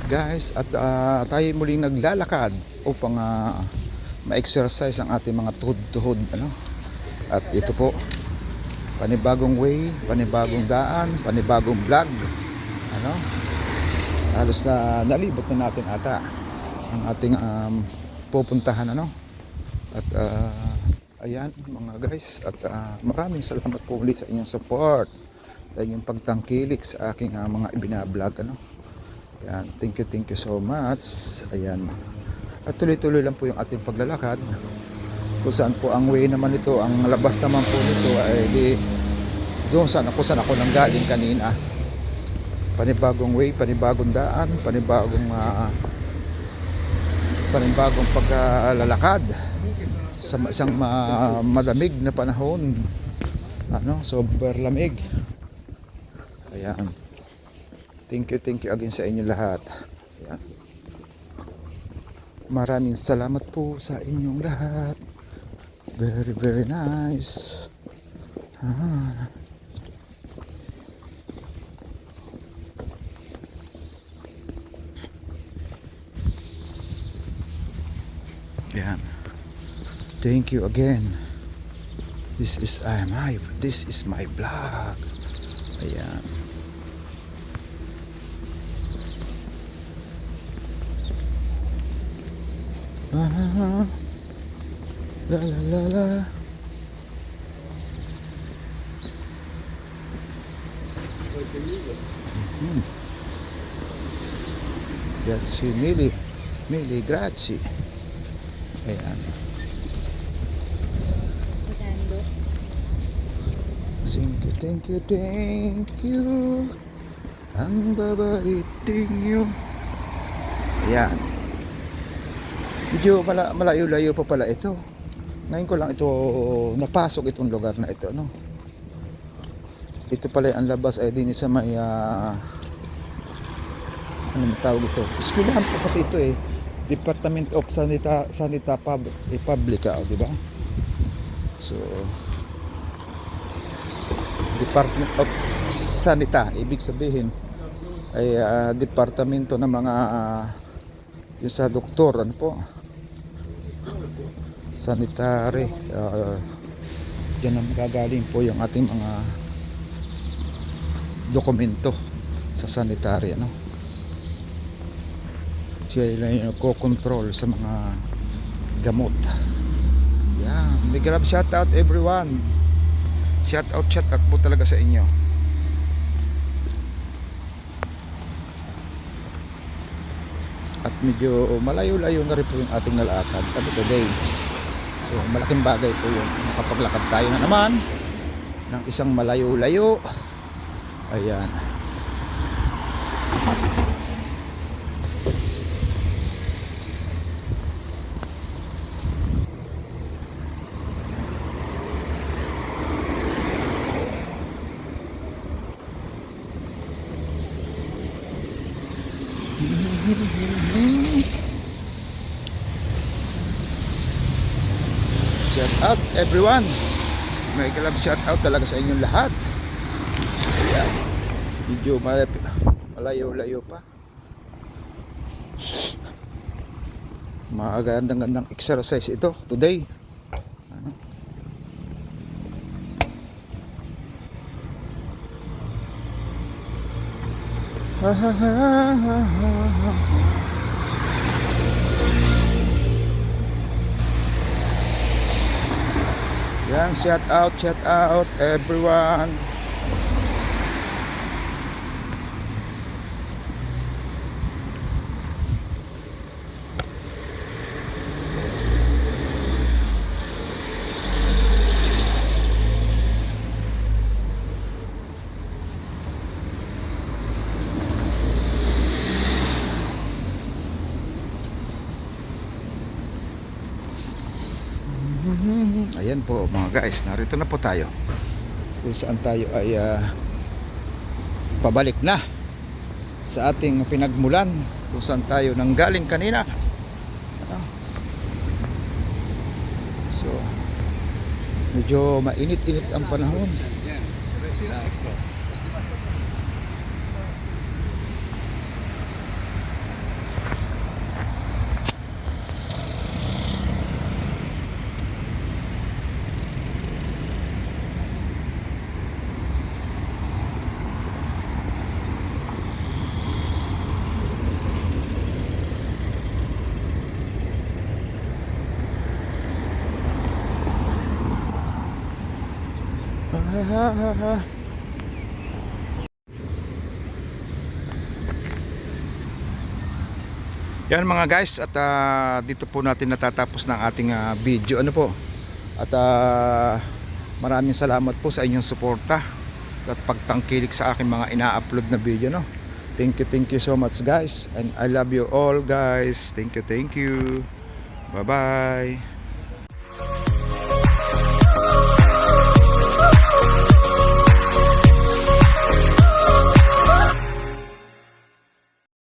guys, at tayo muling naglalakad upang ma-exercise ang ating mga tuhod-tuhod, ano? At ito po, panibagong way, panibagong daan, panibagong vlog, ano? Halos na nalibot na natin ata ang ating pupuntahan, ano? At ayan mga guys, at maraming salamat po ulit sa inyong support, sa inyong pagtangkilik sa aking mga ibinablog, ano? Ayan, thank you so much. Ayan, at tuloy-tuloy lang po yung ating paglalakad. Kung saan po ang way naman ito, ang labas naman po nito ay di doon saan ako nanggaling kanina. Panibagong way, panibagong daan, panibagong paglalakad sa isang malamig na panahon, ano, super lamig. Ayan, thank you again sa inyo lahat. Ayan, maraming salamat po sa inyong lahat. Very nice. Ayan, thank you again. This is my vlog. Ayan. La la la la. Grazie mille grazie. Ayan. Thank you. Ang babait ninyo. Ayan. Medyo malayo-layo pa pala ito. Ngayon ko lang ito napasok, itong lugar na ito, no? Ito pala ang labas ay din sa may ano tawag ito? Eskwelahan po kasi ito eh. Department of Sanita Publica, di ba? So Department of Sanita, ibig sabihin ay departamento ng mga yung sa doktor, ano po, sanitary, dyan ang magagaling po yung ating mga dokumento sa sanitary, ano. Siya lang yung nagko-control sa mga gamot. Yeah, big love, shout out everyone. Shout out po talaga sa inyo. At medyo malayo-layo na rin po yung ating nalakad today. So malaking bagay po yun, makapaglakad tayo na naman ng isang malayo-layo. Ayan. Shout out everyone. May kalab shout out talaga sa inyong lahat. Ayan. Medyo malayo-layo pa. Magandang exercise ito today. Ano? Yan, shout out everyone. Ayan po mga guys, narito na po tayo kung saan tayo ay pabalik na sa ating pinagmulan, kung saan tayo nanggaling kanina. So medyo mainit-init ang panahon. Yan mga guys, at dito po natin natatapos ng ating video. Ano po? At maraming salamat po sa inyong suporta at pagtangkilik sa aking mga ina-upload na video, no. Thank you so much guys, and I love you all guys. Thank you. Bye bye.